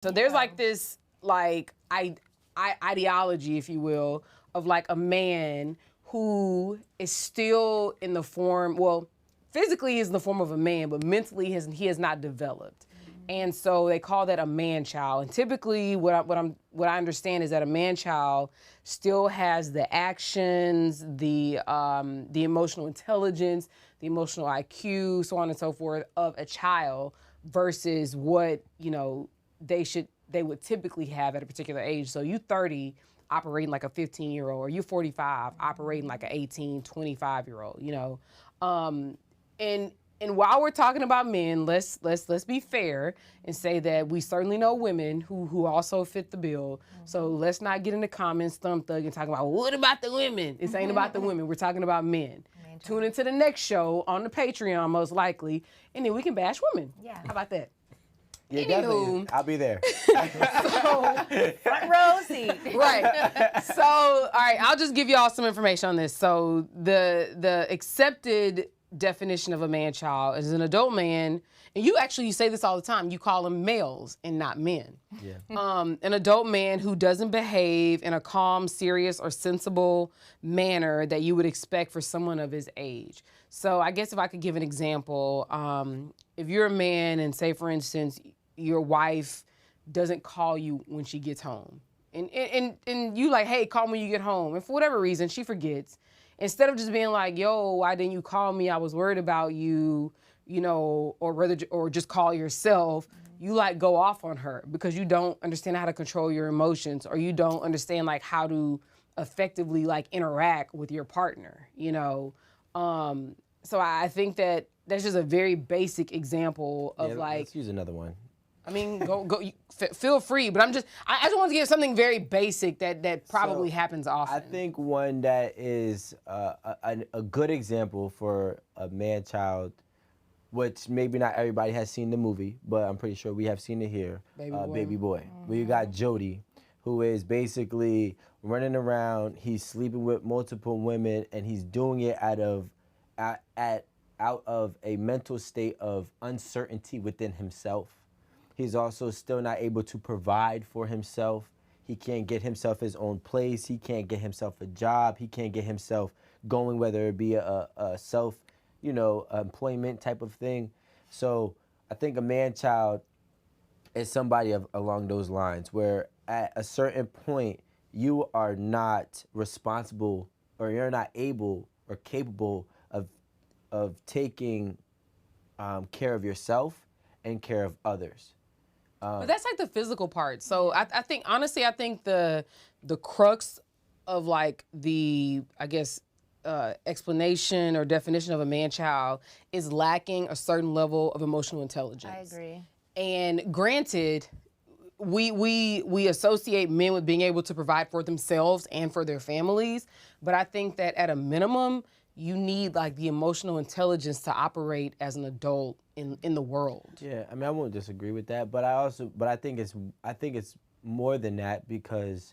So there's like this ideology, if you will, of like a man who is still in the form, well, physically is in the form of a man, but mentally he has not developed. And so they call that a man child. And typically what I understand is that a man child still has the actions, the emotional intelligence, the emotional IQ, so on and so forth, of a child versus what, they would typically have at a particular age. So you 30 operating like a 15-year-old, or you 45 operating like an 18, 25-year-old, And while we're talking about men, let's be fair and say that we certainly know women who also fit the bill. So let's not get in the comments, thumb thug, and talk about, well, what about the women? This ain't about the women. We're talking about men. Tune into the next show on the Patreon, most likely, and then we can bash women. Yeah. How about that? Yeah, definitely. I'll be there. Front row seat. Right. So, all right, I'll just give you all some information on this. So the accepted definition of a man-child is an adult man, and you say this all the time, you call them males and not men. Yeah. An adult man who doesn't behave in a calm, serious, or sensible manner that you would expect for someone of his age. So I guess if I could give an example, if you're a man and say, for instance, your wife doesn't call you when she gets home, and you like, hey, call me when you get home, and for whatever reason, she forgets. Instead of just being like, yo, why didn't you call me? I was worried about you, or just call yourself. You like go off on her because you don't understand how to control your emotions, or you don't understand like how to effectively like interact with your partner, So I think that's just a very basic example of Let's use another one. I mean, go. Feel free, but I just want to give something very basic that probably happens often. I think one that is a good example for a man-child, which maybe not everybody has seen the movie, but I'm pretty sure we have seen it here. Baby Boy. Where you got Jody, who is basically running around. He's sleeping with multiple women, and he's doing it out of a mental state of uncertainty within himself. He's also still not able to provide for himself. He can't get himself his own place. He can't get himself a job. He can't get himself going, whether it be a self, employment type of thing. So I think a man-child is somebody along those lines, where at a certain point you are not responsible, or you're not able or capable of taking care of yourself and care of others. But that's like the physical part. So I think, honestly, the crux of like the, I guess, explanation or definition of a man-child is lacking a certain level of emotional intelligence. I agree. And granted, we associate men with being able to provide for themselves and for their families, but I think that at a minimum, you need like the emotional intelligence to operate as an adult in the world. Yeah, I mean, I won't disagree with that, but I think it's more than that, because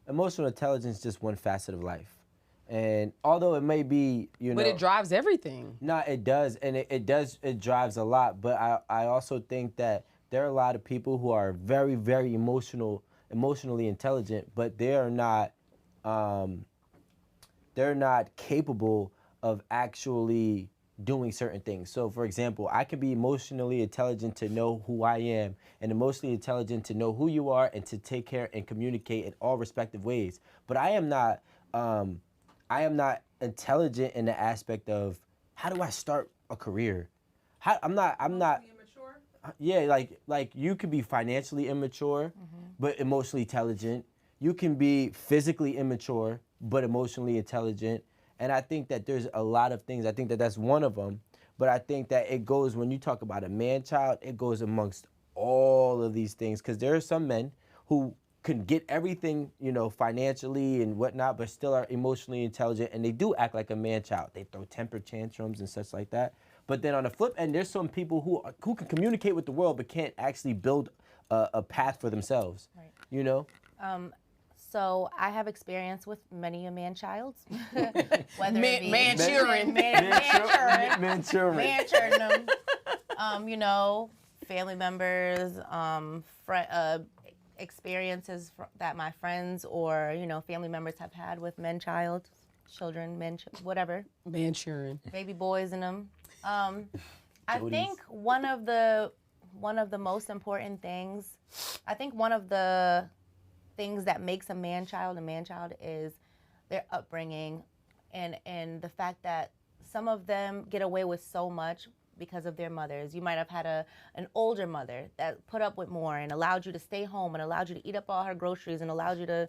emotional intelligence is just one facet of life. And although it may be, But it drives everything. No, it does, and it drives a lot, but I also think that there are a lot of people who are very, very emotionally intelligent, but they're not capable of actually doing certain things. So, for example, I can be emotionally intelligent to know who I am, and emotionally intelligent to know who you are and to take care and communicate in all respective ways. But I am not intelligent in the aspect of, how do I start a career? I'm not. Immature? Yeah, like you could be financially immature, but emotionally intelligent. You can be physically immature, but emotionally intelligent. And I think that there's a lot of things. I think that that's one of them. But I think that it goes, when you talk about a man-child, it goes amongst all of these things. Because there are some men who can get everything, financially and whatnot, but still are emotionally intelligent. And they do act like a man-child. They throw temper tantrums and such like that. But then on the flip end, there's some people who can communicate with the world, but can't actually build a path for themselves. Right. So I have experience with many a man-childs. Whether it be man-children. Man-children them. family members, experiences that my friends or family members have had with children, whatever, Manchurian. baby boys in them. I think one of the most important things, I think one of the things that makes a man child is their upbringing, and the fact that some of them get away with so much because of their mothers. You might have had an older mother that put up with more and allowed you to stay home and allowed you to eat up all her groceries and allowed you to,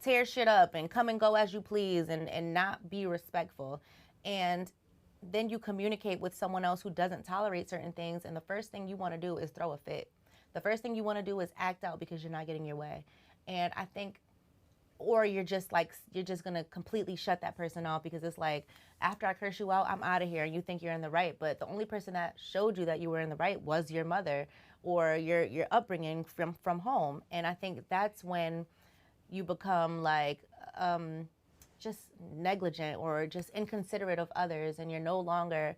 tear shit up and come and go as you please and not be respectful. And then you communicate with someone else who doesn't tolerate certain things, and the first thing you want to do is throw a fit. The first thing you want to do is act out because you're not getting your way. And I think, or you're just gonna completely shut that person off because it's like, after I curse you out, I'm out of here, and you think you're in the right. But the only person that showed you that you were in the right was your mother or your upbringing from home. And I think that's when you become like just negligent or just inconsiderate of others, and you're no longer,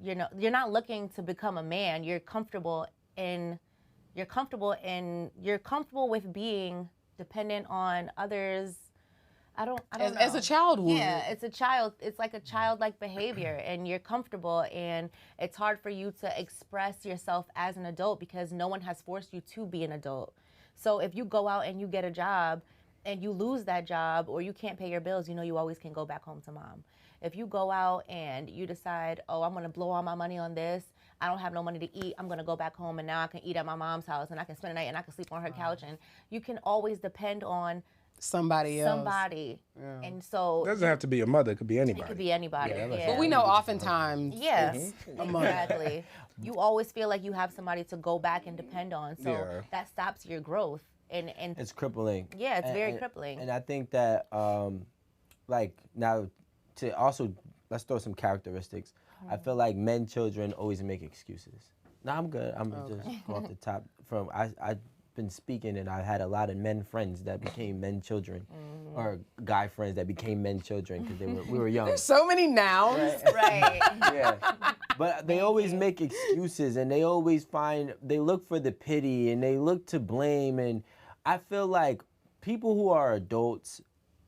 you're not looking to become a man. You're comfortable with being dependent on others. I don't know. As a child would. Yeah, it's like a childlike behavior, and you're comfortable, and it's hard for you to express yourself as an adult because no one has forced you to be an adult. So if you go out and you get a job and you lose that job or you can't pay your bills, you always can go back home to mom. If you go out and you decide, oh, I'm gonna blow all my money on this, I don't have no money to eat, I'm gonna go back home and now I can eat at my mom's house and I can spend the night and I can sleep on her couch, and you can always depend on somebody else. Yeah. And so It doesn't have to be a mother. It could be anybody. it could be anybody. Yeah, But we know oftentimes. Yes, exactly. You always feel like you have somebody to go back and depend on, so that stops your growth. And it's crippling. Yeah, it's very crippling. And I think that, now, to also, let's throw some characteristics. I feel like children always make excuses. No, I'm good. I'm just go off the top. I've been speaking, and I had a lot of men friends that became men children, or guy friends that became men children because we were young. There's so many nouns. Right. Yeah. But they always make excuses, and they always they look for the pity, and they look to blame. And I feel like people who are adults,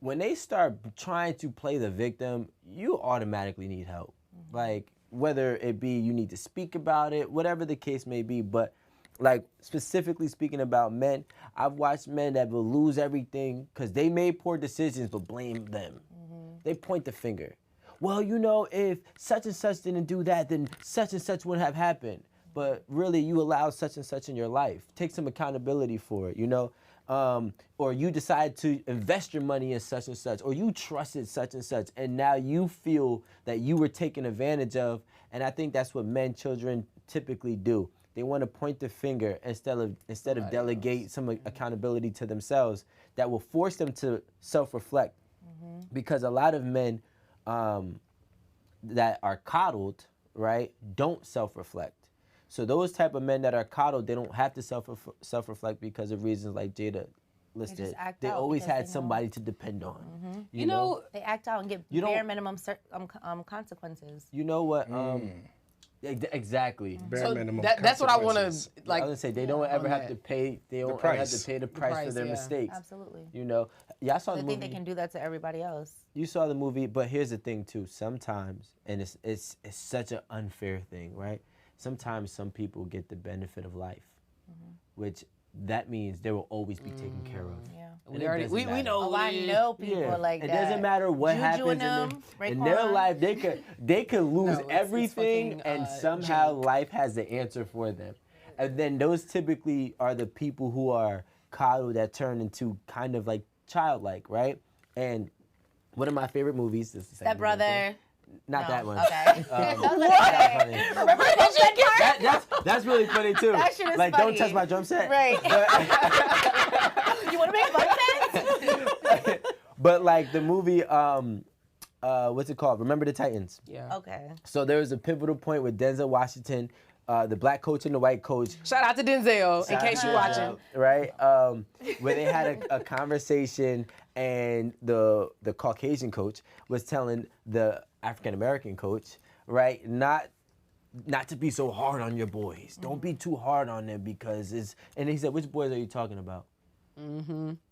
when they start trying to play the victim, you automatically need help. Like, whether it be you need to speak about it, whatever the case may be. But like, specifically speaking about men, I've watched men that will lose everything because they made poor decisions but blame them. They point the finger. Well, if such and such didn't do that, then such and such wouldn't have happened. But really, you allowed such and such in your life. Take some accountability for it, or you decide to invest your money in such and such, or you trusted such and such, and now you feel that you were taken advantage of. And I think that's what children typically do. They want to point the finger instead of delegate some accountability to themselves that will force them to self-reflect. Because a lot of men that are coddled, right, don't self-reflect. So those type of men that are coddled, they don't have to self-reflect because of reasons like Jada listed. They always had somebody to depend on. You know, they act out and get bare minimum consequences. You know what? Exactly. Bare minimum That's what I want to I was gonna say they don't ever have to pay. They don't ever have to pay the price for their mistakes. Absolutely. I saw the movie. They think they can do that to everybody else. You saw the movie, but here's the thing too. Sometimes, and it's such an unfair thing, right? Sometimes some people get the benefit of life, which that means they will always be taken care of. Yeah. we know. Oh, I know people like that. It doesn't matter what happens in their life. They could lose everything, and somehow life has the answer for them. And then those typically are the people who are coddled that turn into kind of like childlike, right? And one of my favorite movies is Step Brother. Not that one. Okay. Remember that's really funny too. That shit is like, funny. don't touch my drum set. Right. You want to make fun sense? But like the movie, what's it called? Remember the Titans. Yeah. Okay. So there was a pivotal point with Denzel Washington, the black coach and the white coach. Shout out to Denzel, in case you're watching. Right? Where they had a conversation, and the Caucasian coach was telling the African American coach, right, not not to be so hard on your boys. Don't be too hard on them because it's. And he said, which boys are you talking about?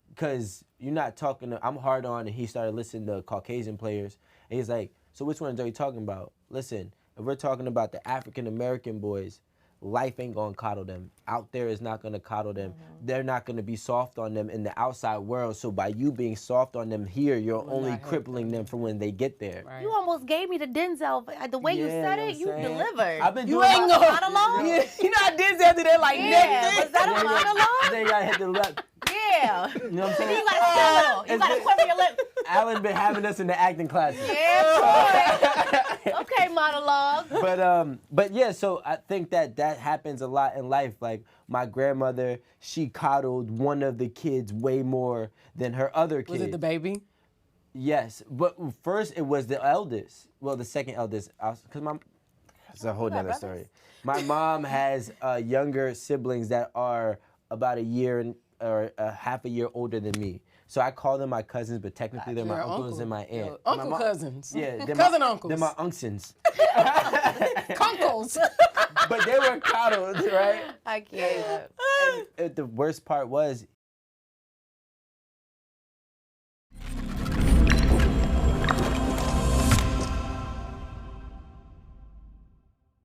Because you're not talking to. I'm hard on, and he started listening to Caucasian players, and he's like, so which ones are you talking about? Listen, if we're talking about the African American boys, life ain't gonna coddle them. Out there is not gonna coddle them. They're not gonna be soft on them in the outside world. So by you being soft on them here, you're only crippling them for when they get there. You almost gave me the Denzel. The way you said it, you delivered. I've been You doing ain't my gonna monologue. Yeah, you know I did after that like Yeah, was that a monologue? Then you gotta hit the left. Yeah. You know what I'm saying? You gotta quiver. You gotta quiver your lip. Alan been having us in the acting classes. Yeah, boy. Okay, monologue. But yeah, so I think that happens a lot in life. Like my grandmother, she coddled one of the kids way more than her other kids. Was it the baby? Yes, but first it was the eldest. Well, the second eldest, because it's a whole nother story. My mom has younger siblings that are about a year or half a year older than me. So I call them my cousins, but technically they're my Your uncles uncle. and my aunt. Uncle cousins. Yeah, Cousin uncles. They're my unctions. Uncles. But they were coddled, right? I can't. And the worst part was